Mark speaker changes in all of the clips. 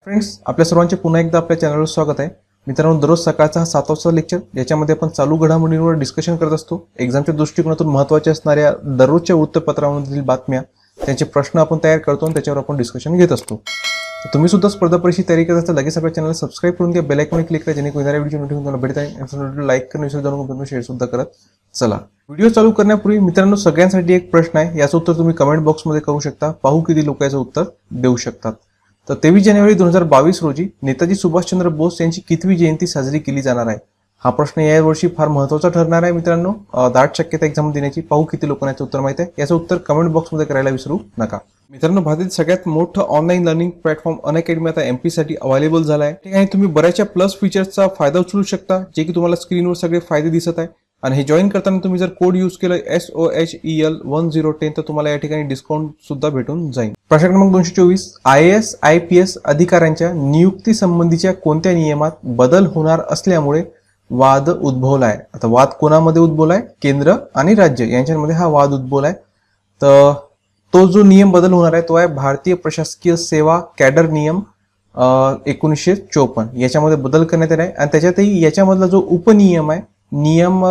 Speaker 1: Friends, आपल्या सर्वांचे पुन्हा एकदा आपल्या चॅनलवर स्वागत आहे. मित्रांनो, दररोज सकाळचा हा 7 वाजता लेक्चर ज्याच्यामध्ये आपण चालू घडामोडींवर डिस्कशन करत असतो. एक्झामच्या दृष्टिकोनातून महत्त्वाच्या असणाऱ्या दररोजच्या वृत्तपत्रांमधील बातम्या, त्यांचे प्रश्न आपण तयार करतो आणि त्याच्यावर आपण डिस्कशन घेत असतो. तुम्ही सुद्धा स्पर्धा परीक्षेची तयारी करत असता, लगेच आपल्या चॅनलला सबस्क्राईब करून घ्या, बेल आयकॉन क्लिक करा, जेणेकरून येणाऱ्या व्हिडिओ नोटिफिकेशन तुम्हाला भेटत आहे. लाईक करून विसरू नका, शेअर सुद्धा करत चला. व्हिडिओ चालू करण्यापूर्वी मित्रांनो, सगळ्यांसाठी एक प्रश्न आहे. याचं उत्तर तुम्ही कमेंट बॉक्समध्ये करू शकता. पाहू किती लोक याचं उत्तर देऊ शकतात. तर 23 जानेवारी 2022 रोजी नेताजी सुभाषचंद्र बोस यांची कितवी जयंती साजरी केली जाणार आहे? हा प्रश्न यावर्षी फार महत्त्वाचा ठरणार आहे मित्रांनो. 10% शक्यता एक्झाम देण्याची. पाहू किती लोकांना याचं उत्तर माहिती आहे. याचं उत्तर कमेंट बॉक्समध्ये करायला विसरू नका. मित्रांनो, भारतातील सगळ्यात मोठं ऑनलाईन लर्निंग प्लॅटफॉर्म अनअकॅडमी आता एमपी साठी अवेलेबल झाला आहे. ठिकाणी तुम्ही बऱ्याचशा प्लस फीचर्सचा फायदा उचलू शकता, जे की तुम्हाला स्क्रीनवर सगळे फायदे दिसत आहे. आणि हे जॉईन करताना तुम्ही जर कोड यूज केलं SOHEL1010 तर तुम्हाला या ठिकाणी डिस्काउंट सुद्धा भेटून जाईल. प्रश्न क्रमांक 224, IAS IPS अधिकाऱ्यांच्या नियुक्ती संबंधीच्या कोणत्या नियमात बदल होणार असल्यामुळे वाद उद्भवलाय? आता वाद कोणामध्ये उद्भवलाय? केंद्र आणि राज्य यांच्यामध्ये हा वाद उद्भवलाय. तर तो जो नियम बदल होणार आहे तो आहे भारतीय प्रशासकीय सेवा कॅडर नियम 1954. याच्यामध्ये बदल करण्यात येणार आहे. आणि त्याच्यातही याच्यामधला जो उपनियम आहे, नियम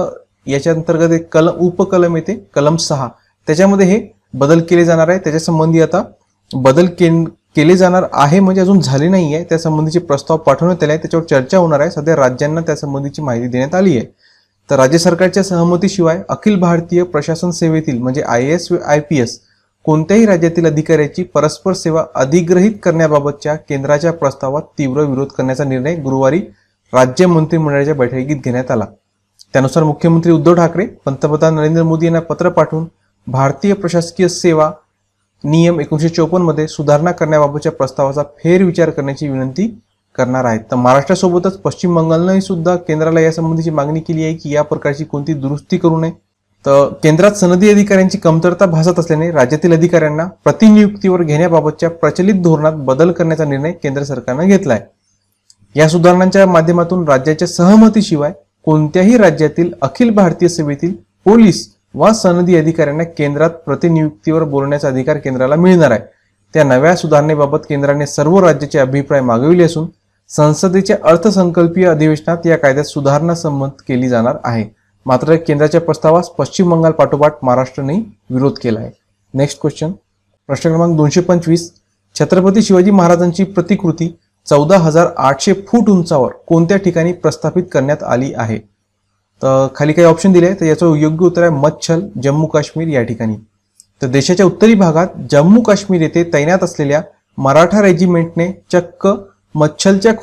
Speaker 1: याच्या अंतर्गत एक उपकलम येते, कलम 6, त्याच्यामध्ये हे बदल केले जाणार आहे. त्याच्या संबंधी आता बदल केले जाणार आहे, म्हणजे अजून झाले नाही आहे. त्या संबंधीचे प्रस्ताव पाठवण्यात आले आहे, त्याच्यावर चर्चा होणार आहे. सध्या राज्यांना त्या संबंधीची माहिती देण्यात आली आहे. तर राज्य सरकारच्या सहमतीशिवाय अखिल भारतीय प्रशासन सेवेतील म्हणजे IAS व IPS कोणत्याही राज्यातील अधिकाऱ्याची परस्पर सेवा अधिग्रहित करण्याबाबतच्या केंद्राच्या प्रस्तावात तीव्र विरोध करण्याचा निर्णय गुरुवारी राज्य मंत्रिमंडळाच्या बैठकीत घेण्यात आला. त्यानुसार मुख्यमंत्री उद्धव ठाकरे पंतप्रधान नरेंद्र मोदी यांना पत्र पाठवून भारतीय प्रशासकीय सेवा नियम 1954 मध्ये सुधारणा करण्याबाबतच्या प्रस्तावाचा फेरविचार करण्याची विनंती करणार आहेत. तर महाराष्ट्रासोबतच पश्चिम बंगालने सुद्धा केंद्राला यासंबंधीची मागणी केली आहे की या प्रकारची कोणती दुरुस्ती करू नये. तर केंद्रात सनदी अधिकाऱ्यांची कमतरता भासत असल्याने राज्यातील अधिकाऱ्यांना प्रतिनियुक्तीवर घेण्याबाबतच्या प्रचलित धोरणात बदल करण्याचा निर्णय केंद्र सरकारने घेतला आहे. या सुधारणांच्या माध्यमातून राज्याच्या सहमतीशिवाय कोणत्याही राज्यातील अखिल भारतीय सेवेतील पोलीस व सनदी अधिकाऱ्यांना केंद्रात प्रतिनियुक्तीवर बोलण्याचा अधिकार केंद्राला मिळणार आहे. त्या नव्या सुधारणेबाबत केंद्राने सर्व राज्याचे अभिप्राय मागविले असून संसदेच्या अर्थसंकल्पीय अधिवेशनात या कायद्यात सुधारणा संमत केली जाणार आहे. मात्र केंद्राच्या प्रस्तावास पश्चिम बंगाल पाठोपाठ महाराष्ट्राने विरोध केला आहे. नेक्स्ट क्वेश्चन, प्रश्न क्रमांक 225, छत्रपती शिवाजी महाराजांची प्रतिकृती 14,800 फूट उंचावर कोणत्या ठिकाणी प्रस्थापित करण्यात आली आहे? तर खाली काही ऑप्शन दिले आहे. तर याचं योग्य उत्तर आहे मच्छल, जम्मू काश्मीर या ठिकाणी. तर देशाच्या उत्तरी भागात जम्मू काश्मीर येथे तैनात असलेल्या मराठा रेजिमेंटने चक्क मच्छलच्या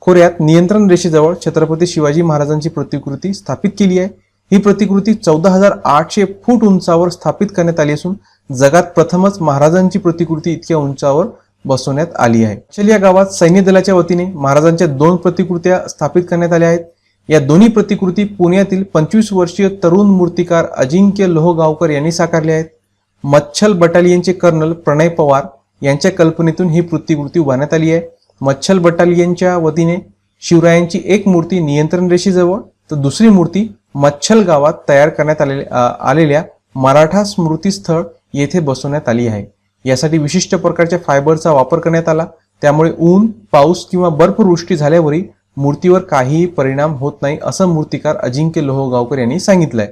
Speaker 1: खोऱ्यात नियंत्रण रेषेजवळ छत्रपती शिवाजी महाराजांची प्रतिकृती स्थापित केली आहे. ही प्रतिकृती 14,800 फूट उंचावर स्थापित करण्यात आली असून जगात प्रथमच महाराजांची प्रतिकृती इतक्या उंचावर बसवण्यात आली आहे. मच्छल या गावात सैन्य दलाच्या वतीने महाराजांच्या 2 प्रतिकृत्या स्थापित करण्यात आल्या आहेत. या दोन्ही प्रतिकृती पुण्यातील 25 वर्षीय तरुण मूर्तिकार अजिंक्य लोहगावकर यांनी साकारल्या आहेत. मच्छल बटालियनचे कर्नल प्रणय पवार यांच्या कल्पनेतून ही प्रतिकृती उभारण्यात आली आहे. मच्छल बटालियनच्या वतीने शिवरायांची एक मूर्ती नियंत्रण रेषेजवळ तर दुसरी मूर्ती मच्छल गावात तयार करण्यात आलेल्या मराठा स्मृतीस्थळ येथे बसवण्यात आली आहे. यासाठी विशिष्ट प्रकारच्या फायबरचा वापर करण्यात आला. त्यामुळे ऊन, पाऊस किंवा बर्फवृष्टी झाल्यावरही मूर्तीवर काहीही परिणाम होत नाही, असं मूर्तिकार अजिंक्य लोहगावकर यांनी सांगितलंय.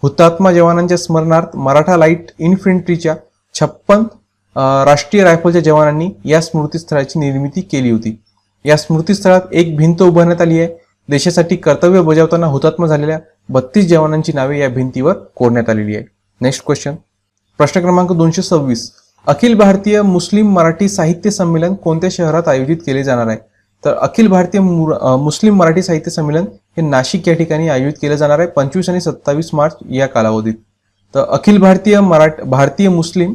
Speaker 1: हुतात्मा जवानांच्या स्मरणार्थ मराठा लाईट इन्फंट्रीच्या 56 राष्ट्रीय रायफलच्या जवानांनी या स्मृतीस्थळाची निर्मिती केली होती. या स्मृतीस्थळात एक भिंत उभारण्यात आली आहे. देशासाठी कर्तव्य बजावताना हुतात्मा झालेल्या 32 जवानांची नावे या भिंतीवर कोरण्यात आलेली आहे. नेक्स्ट क्वेश्चन, प्रश्न क्रमांक 226, अखिल भारतीय मुस्लिम मराठी साहित्य संमेलन कोणत्या शहरात आयोजित केले जाणार आहे? तर अखिल भारतीय मुस्लिम मराठी साहित्य संमेलन हे नाशिक या ठिकाणी आयोजित केले जाणार आहे 25 आणि 27 मार्च या कालावधीत. तर अखिल भारतीय मुस्लिम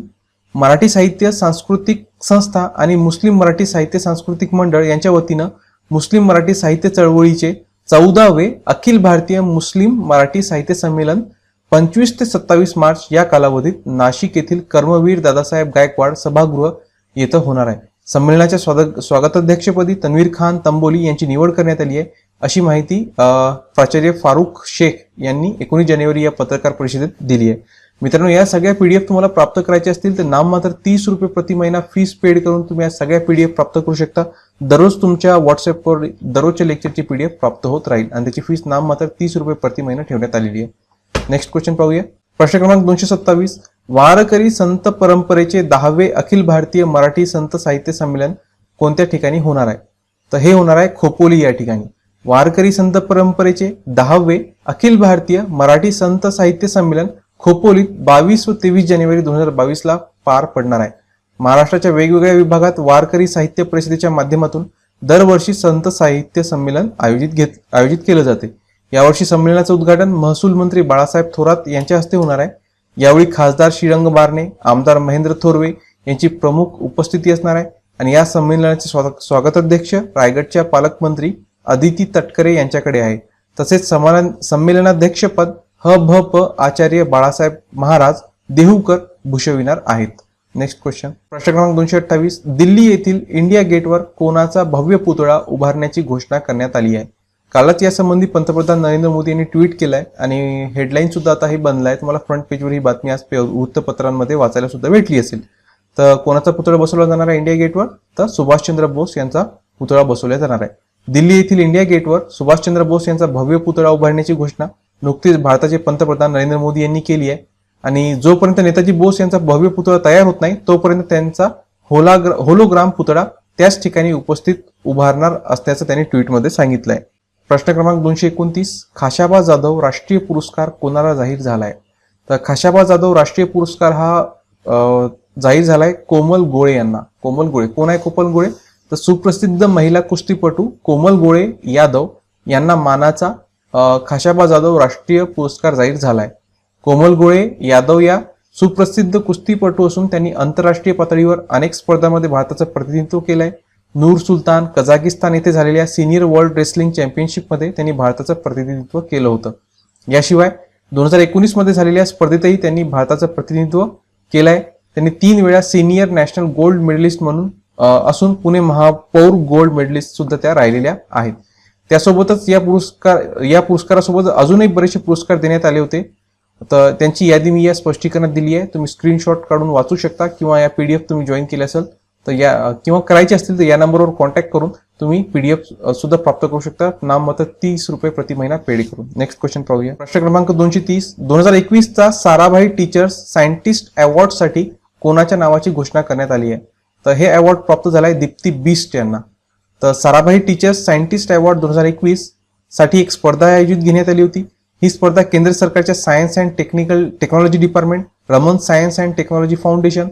Speaker 1: मराठी साहित्य सांस्कृतिक संस्था आणि मुस्लिम मराठी साहित्य सांस्कृतिक मंडळ यांच्या वतीनं मुस्लिम मराठी साहित्य चळवळीचे 14वे अखिल भारतीय मुस्लिम मराठी साहित्य संमेलन 25 ते 27 मार्च या कालावधीत नाशिक येथील कर्मवीर दादासाहेब गायकवाड सभागृह येथे होणार आहे. संमेलनाच्या स्वागताध्यक्षपदी तन्वीर खान तंबोली यांची निवड करण्यात आली आहे, अशी माहिती प्राचार्य फारुख शेख यांनी 19 जानेवारी या पत्रकार परिषदेत दिली आहे. मित्रांनो, या सगळ्या पीडीएफ तुम्हाला प्राप्त करायचे असतील तर नाममात्र 30 रुपये प्रति महिना फीस पेड करून तुम्ही या सगळ्या पीडीएफ प्राप्त करू शकता. दररोज तुमच्या व्हॉट्सअपवर दररोजच्या लेक्चरची पीडीएफ प्राप्त होत राहील आणि त्याची फीस नाममात्र 30 रुपये प्रति महिना ठेवण्यात आलेली आहे. नेक्स्ट क्वेश्चन पाहूया. प्रश्न क्रमांक 227. वारकरी संत परंपरेचे 10वे अखिल भारतीय मराठी संत साहित्य संमेलन कोणत्या ठिकाणी होणार आहे? तर हे होणार आहे खोपोली या ठिकाणी. वारकरी संत परंपरेचे 10वे अखिल भारतीय मराठी संत साहित्य संमेलन खोपोलीत 22 व 23 जानेवारी 2022 ला पार पडणार आहे. महाराष्ट्राच्या वेगवेगळ्या विभागात वारकरी साहित्य परिषदेच्या माध्यमातून दरवर्षी संत साहित्य संमेलन आयोजित केलं जाते. यावर्षी संमेलनाचं उद्घाटन महसूल मंत्री बाळासाहेब थोरात यांच्या हस्ते होणार आहे. यावेळी खासदार श्रीरंग बारणे, आमदार महेंद्र थोरवे यांची प्रमुख उपस्थिती असणार आहे आणि या संमेलनाचे स्वागताध्यक्ष रायगडच्या पालकमंत्री अदिती तटकरे यांच्याकडे आहे. तसेच संमेलनाध्यक्षपद ह.भ.प. आचार्य बाळासाहेब महाराज देहूकर भूषविणार आहेत. Next question. प्रश्न क्रमांक 228. दिल्ली येथील इंडिया गेटवर कोणाचा भव्य पुतळा उभारण्याची घोषणा करण्यात आली आहे? कालच यासंबंधी पंतप्रधान नरेंद्र मोदी यांनी ट्विट केलंय आणि हेडलाईन सुद्धा आता हे बनलाय. तुम्हाला फ्रंट पेजवर ही बातमी आज वृत्तपत्रांमध्ये वाचायला सुद्धा भेटली असेल. तर कोणाचा पुतळा बसवला जाणार आहे इंडिया गेटवर? तर सुभाषचंद्र बोस यांचा पुतळा बसवला जाणार आहे. दिल्ली येथील इंडिया गेटवर सुभाषचंद्र बोस यांचा भव्य पुतळा उभारण्याची घोषणा नुकतीच भारताचे पंतप्रधान नरेंद्र मोदी यांनी केली आहे आणि जोपर्यंत नेताजी बोस यांचा भव्य पुतळा तयार होत नाही तोपर्यंत त्यांचा होलोग्राम पुतळा त्याच ठिकाणी उपस्थित उभारणार असल्याचं त्यांनी ट्विटमध्ये सांगितलंय. प्रश्न क्रमांक 229. खाशाबा जाधव राष्ट्रीय पुरस्कार कोणाला जाहीर झालाय? तर खाशाबा जाधव राष्ट्रीय पुरस्कार हा जाहीर झालाय कोमल गोळे यांना. कोमल गोळे कोण आहे? कोमल गोळे तर सुप्रसिद्ध महिला कुस्तीपटू कोमल गोळे यादव यांना मानाचा खाशाबा जाधव राष्ट्रीय पुरस्कार जाहीर झालाय. कोमल गोळे यादव या सुप्रसिद्ध कुस्तीपटू असून त्यांनी आंतरराष्ट्रीय पातळीवर अनेक स्पर्धांमध्ये भारताचं प्रतिनिधित्व केलंय. नूर सुलतान कझाकिस्तान येथे झालेल्या सिनियर वर्ल्ड रेसलिंग चॅम्पियनशिपमध्ये त्यांनी भारताचं प्रतिनिधित्व केलं होतं. याशिवाय 2019 मध्ये झालेल्या स्पर्धेतही त्यांनी भारताचं प्रतिनिधित्व केलंय. त्यांनी 3 वेळा सिनियर नॅशनल गोल्ड मेडलिस्ट म्हणून असून पुणे महापौर गोल्ड मेडलिस्ट सुद्धा त्या राहिलेल्या आहेत. त्यासोबतच या पुरस्कारासोबत अजूनही बरेचसे पुरस्कार देण्यात आले होते. तर त्यांची यादी मी या स्पष्टीकरणात दिली आहे. तुम्ही स्क्रीनशॉट काढून वाचू शकता किंवा या पीडीएफ तुम्ही जॉईन केले असेल तर किंवा करायचे असतील तर या नंबरवर कॉन्टॅक्ट करून तुम्ही पीडीएफ सुद्धा प्राप्त करू शकता. नाम मात्र 30 रुपये प्रति महिना पेड करून. नेक्स्ट क्वेश्चन पाहूया. प्रश्न क्रमांक 230. 2021 चा साराभाई टीचर्स सायंटिस्ट अवॉर्ड साठी कोणाच्या नावाची घोषणा करण्यात आली आहे? तर हे अवॉर्ड प्राप्त झालाय दीप्ती बिस्ट यांना. तर साराभाई टीचर्स सायंटिस्ट अवॉर्ड 2021 साठी एक स्पर्धा आयोजित घेण्यात आली होती. ही स्पर्धा केंद्र सरकारच्या science and technology department, Raman science and technology foundation,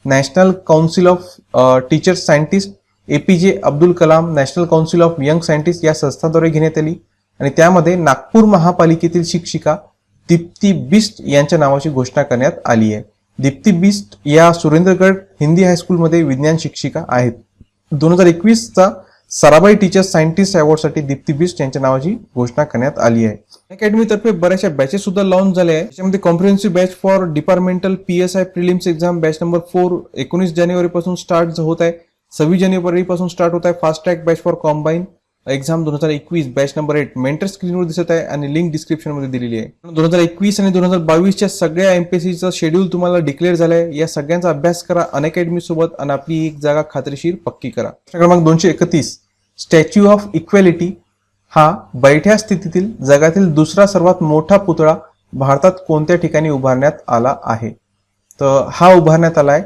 Speaker 1: national council of teachers scientist, APJ Abdul Kalam national council of young scientist या संस्थांद्वारे घेण्यात आली आणि त्यामध्ये नागपूर महापालिकेतील शिक्षिका दीप्ती बिस्ट यांच्या नावाची घोषणा करण्यात आली आहे. दीप्ती बिस्ट या सुरेंद्रगड हिंदी हायस्कूलमध्ये विज्ञान शिक्षिका आहेत. 2021 चा साराभाई टीचर्स सायंटिस्ट अवॉर्ड साठी दीप्ती बिस्ट यांच्या नावाची घोषणा करण्यात आली आहे. अकॅडमीतर्फे बऱ्याचशा बॅचेस सुद्धा लॉन्च झाल्या आहेत. त्याच्यामध्ये comprehensive batch for departmental PSI prelims exam batch number 4 19 जानेवारी पासून स्टार्ट होत आहे. 26 जानेवारी पासून स्टार्ट होत आहे. Fast track batch for combine exam 2021 batch number 8 mentor स्क्रीनवर दिसत आहे आणि लिंक डिस्क्रिप्शन मध्ये दिलेली आहे. 2021 आणि 2022 सगळ्या एमपीएससीचा शेड्यूल तुम्हाला डिक्लेअर झालाय. या सगळ्यांचा अभ्यास करा अनअकॅडमी सोबत आणि आपली एक जागा खात्रीशीर पक्की करा. प्रश्न क्रमांक 231. स्टॅच्यू ऑफ इक्वॅलिटी हा बैठ्या स्थितीतील जगातील दुसरा सर्वात मोठा पुतळा भारतात कोणत्या ठिकाणी उभारण्यात आला आहे? तर हा उभारण्यात आलाय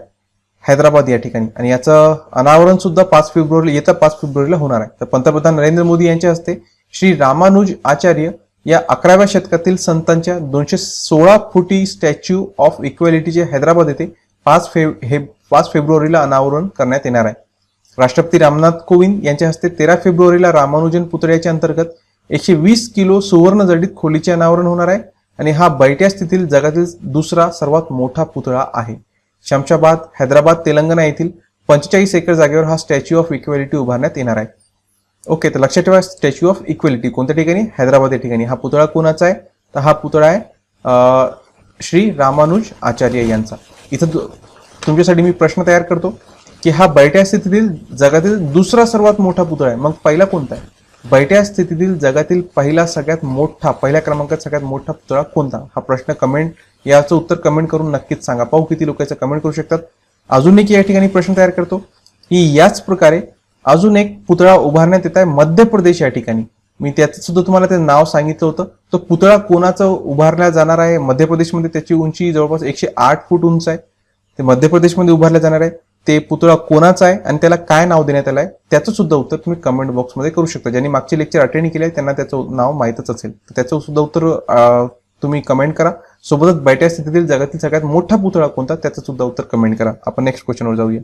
Speaker 1: हैदराबाद या ठिकाणी आणि याचं अनावरण सुद्धा 5 फेब्रुवारीला होणार आहे. तर पंतप्रधान नरेंद्र मोदी यांच्या हस्ते श्री रामानुज आचार्य या 11व्या शतकातील संतांच्या 216 फुटी स्टॅच्यू ऑफ इक्वॅलिटीचे हैदराबाद येथे 5 फेब्रुवारीला अनावरण करण्यात येणार आहे. राष्ट्रपती रामनाथ कोविंद यांच्या हस्ते 13 फेब्रुवारीला रामानुजन पुतळ्याच्या अंतर्गत 120 किलो सुवर्ण जडित खोलीचे अनावरण होणार आहे आणि हा बैठ्या स्थितीतील जगातील दुसरा सर्वात मोठा पुतळा आहे. शमशाबाद हैदराबाद तेलंगणा येथील 45 एकर जागेवर हा स्टॅच्यू ऑफ इक्वॅलिटी उभारण्यात येणार आहे. ओके, तर लक्षात ठेवा स्टॅच्यू ऑफ इक्वॅलिटी कोणत्या ठिकाणी? हैदराबाद या ठिकाणी. हा पुतळा कोणाचा आहे? तर हा पुतळा आहे श्री रामानुज आचार्य यांचा. इथं तुमच्यासाठी मी प्रश्न तयार करतो की हा बैठ्या स्थितीतील जगातील दुसरा सर्वात मोठा पुतळा आहे, मग पहिला कोणता आहे? बैठ्या स्थितीतील जगातील पहिल्या क्रमांकात सगळ्यात मोठा पुतळा कोणता? हा प्रश्न याचं उत्तर कमेंट करून नक्कीच सांगा. पाहू किती लोक याचं कमेंट करू शकतात. अजून एक या ठिकाणी प्रश्न तयार करतो की याच प्रकारे अजून एक पुतळा उभारण्यात येत आहे मध्य प्रदेश या ठिकाणी. मी त्याचं सुद्धा तुम्हाला ते नाव सांगितलं होतं. तो पुतळा कोणाचा उभारला जाणार आहे मध्य प्रदेशमध्ये? त्याची उंची जवळपास 108 फूट उंच आहे. ते मध्य प्रदेशमध्ये उभारलं जाणार आहे. ते पुतळा कोणाचा आहे आणि त्याला काय नाव देण्यात आलं आहे त्याचं सुद्धा उत्तर तुम्ही कमेंट बॉक्समध्ये करू शकता. ज्यांनी मागचे लेक्चर अटेंड केले त्यांना त्याचं नाव माहीतच असेल. त्याचं सुद्धा उत्तर तुम्ही कमेंट करा. सोबतच बैठ्या स्थितीतील जगातील सगळ्यात मोठा पुतळा कोणता त्याचं सुद्धा उत्तर कमेंट करा. आपण नेक्स्ट क्वेश्चनवर जाऊया.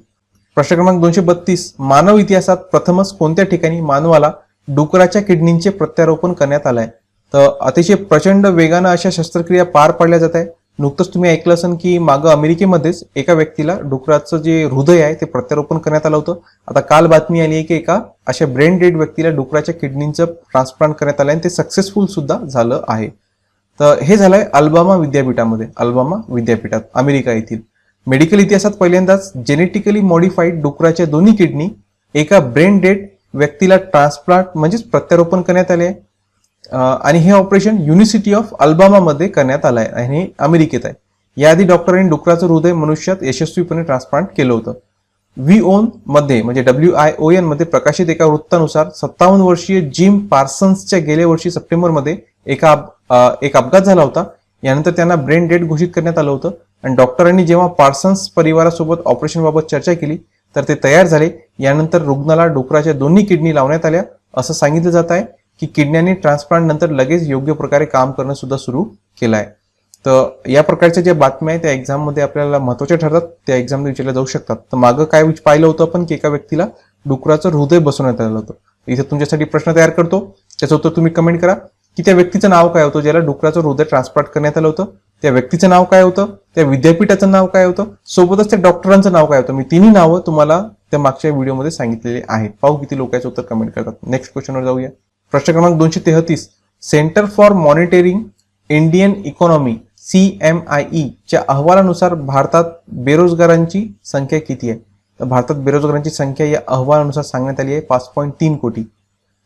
Speaker 1: प्रश्न क्रमांक 232. मानव इतिहासात प्रथमच कोणत्या ठिकाणी मानवाला डुकराच्या किडनींचे प्रत्यारोपण करण्यात आलंय? तर अतिशय प्रचंड वेगानं अशा शस्त्रक्रिया पार पाडल्या जात आहे. नुकतंच तुम्ही ऐकलं असेल की मागं अमेरिकेमध्येच एका व्यक्तीला डुकराचं जे हृदय आहे ते प्रत्यारोपण करण्यात आलं होतं. आता काल बातमी आली आहे की एका अशा ब्रेन डेड व्यक्तीला डुकराच्या किडनीचं ट्रान्सप्लांट करण्यात आलं आणि ते सक्सेसफुल सुद्धा झालं आहे. तर हे झालंय अल्बामा विद्यापीठात अमेरिका येथील. मेडिकल इतिहासात पहिल्यांदाच जेनेटिकली मॉडिफाईड डुकराच्या दोन्ही किडनी एका ब्रेन डेड व्यक्तीला ट्रान्सप्लांट म्हणजेच प्रत्यारोपण करण्यात आले आहे. आणि हे ऑपरेशन युनिव्हर्सिटी ऑफ अल्बामा मध्ये करण्यात आलं आहे आणि हे अमेरिकेत आहे. याआधी डॉक्टरांनी डुकराचं हृदय मनुष्यात यशस्वीपणे ट्रान्सप्लांट केलं होतं. WION मध्ये म्हणजे WION मध्ये प्रकाशित एका वृत्तानुसार 57 वर्षीय जिम पार्सन्सच्या गेल्या वर्षी सप्टेंबरमध्ये एक अपघात झाला होता. यानंतर त्यांना ब्रेन डेड घोषित करण्यात आलं होतं आणि डॉक्टरांनी जेव्हा पार्सन्स परिवारासोबत ऑपरेशनबाबत चर्चा केली तर ते तयार झाले. यानंतर रुग्णाला डुकराच्या दोन्ही किडनी लावण्यात आल्या असं सांगितलं जात आहे की किडन्यांनी ट्रान्सप्लांट नंतर लगेच योग्य प्रकारे काम करणं सुद्धा सुरू केलं आहे. तर या प्रकारच्या ज्या बातम्या आहेत त्या एक्झाममध्ये आपल्याला महत्त्वाच्या ठरतात. त्या एक्झाममध्ये विचारल्या जाऊ शकतात. तर मागं काय पाहिलं होतं आपण की एका व्यक्तीला डुकराचं हृदय बसवण्यात आलं होतं. इथे तुमच्यासाठी प्रश्न तयार करतो. त्याचं उत्तर तुम्ही कमेंट करा की त्या व्यक्तीचं नाव काय होतं ज्याला डुकराचं हृदय ट्रान्सप्लांट करण्यात आलं होतं. त्या व्यक्तीचं नाव काय होतं, त्या विद्यापीठाचं नाव काय होतं, सोबतच त्या डॉक्टरांचं नाव काय होतं. मी तिन्ही नावं तुम्हाला त्या मागच्या व्हिडिओमध्ये सांगितलेली आहेत. पाहू किती लोक याचं उत्तर कमेंट करतात. नेक्स्ट क्वेश्चनवर जाऊया. प्रश्न क्रमांक 233. Centre for monitoring Indian economy CMIE च्या अहवालानुसार भारतात बेरोजगारांची संख्या किती आहे? तर भारतात बेरोजगारांची संख्या या अहवालानुसार सांगण्यात आली आहे 5.3 कोटी.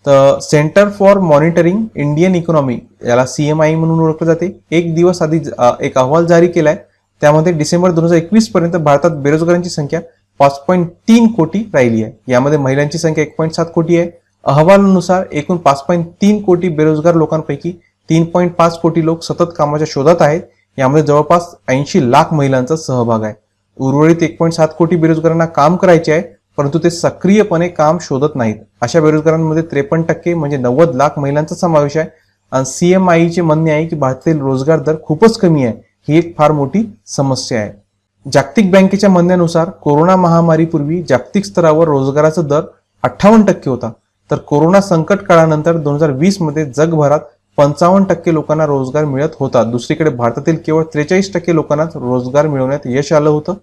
Speaker 1: तर centre for monitoring Indian economy याला CMIE म्हणून ओळखले जाते. एक दिवस आधी एक अहवाल जारी केलाय. त्यामध्ये डिसेंबर 2021 पर्यंत भारतात बेरोजगारांची संख्या 5.3 कोटी राहिली आहे. यामध्ये महिलांची संख्या 1.7 कोटी आहे. अहवालानुसार एकूण 5.3 कोटी बेरोजगार लोकांपैकी 3.5 कोटी लोक सतत कामाच्या शोधात आहेत. यामध्ये जवळपास 80 लाख महिलांचा सहभाग आहे. उर्वरित 1.7 कोटी बेरोजगारांना काम करायचे आहे परंतु ते सक्रियपणे काम शोधत नाहीत. अशा बेरोजगारांमध्ये 53% म्हणजे 90 लाख महिलांचा समावेश आहे. आणि CMIE चे म्हणणे आहे की भारतातील रोजगार दर खूपच कमी आहे. ही एक फार मोठी समस्या आहे. जागतिक बँकेच्या म्हणण्यानुसार कोरोना महामारीपूर्वी जागतिक स्तरावर रोजगाराचा दर 58% होता. तर कोरोना संकट काळानंतर 2020 मध्ये जगभरात 55% लोकांना रोजगार मिळत होता. दुसरीकडे भारतातील केवळ 43% लोकांनाच रोजगार मिळवण्यात यश आलं होतं.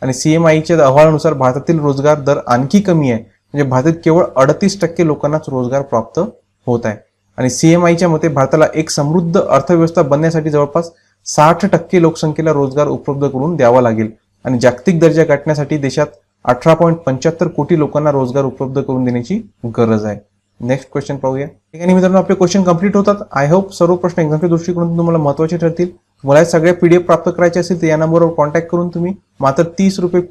Speaker 1: आणि CMIE च्या अहवालानुसार भारतातील रोजगार दर आणखी कमी आहे. म्हणजे भारतात केवळ 38% लोकांनाच रोजगार प्राप्त होत आहे. आणि CMIE च्या मते भारताला एक समृद्ध अर्थव्यवस्था बनण्यासाठी जवळपास 60% लोकसंख्येला रोजगार उपलब्ध करून द्यावा लागेल. आणि जागतिक दर्जा गाठण्यासाठी देशात 18.75 कोटी लोकांना रोजगार उपलब्ध करून देण्याची गरज आहे. नेक्स्ट क्वेश्चन पाहूया. ठिकाणी मित्रांनो आपले क्वेश्चन कंप्लीट होतात. आय होप सर्व प्रश्न एक्झामच्या दृष्टिकोनातून तुम्हाला महत्त्वाचे ठरतील. तुम्हाला सगळ्या PDF प्राप्त करायचे असेल तर या नंबरवर कॉन्टॅक्ट करून तुम्ही मात्र 30 रुपये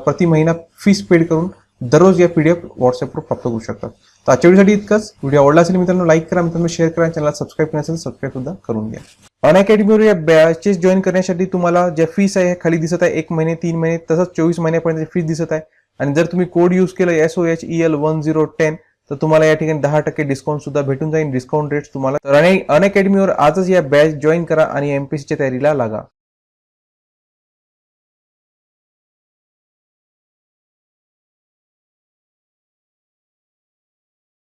Speaker 1: प्रति महिना फीस पेड करून दररोज या PDF व्हॉट्सअपवर प्राप्त करू शकतात. तर आजच्या व्हिडिओसाठी इतकंच. व्हिडिओ आवडला असेल मित्रांनो लाईक करा, मित्रांनो शेअर करा, चॅनलला सबस्क्राईब केलं असेल सबस्क्राईब सुद्धा करून घ्या. अनअकॅडमीवर या बॅचेस जॉईन करण्यासाठी तुम्हाला ज्या फीस आहे खाली दिसत आहे 1 महिने 3 महिने तसंच 24 महिन्यापर्यंत फीस दिसत आहे. आणि जर तुम्ही कोड यूज केलं SOHEL1010 तर तुम्हाला या ठिकाणी 10% डिस्काउंट सुद्धा भेटून जाईल. डिस्काउंट रेट्स तुम्हाला. तर अनअकॅडमीवर आजच या बॅच जॉईन करा आणि MPSC च्या तयारीला लागा.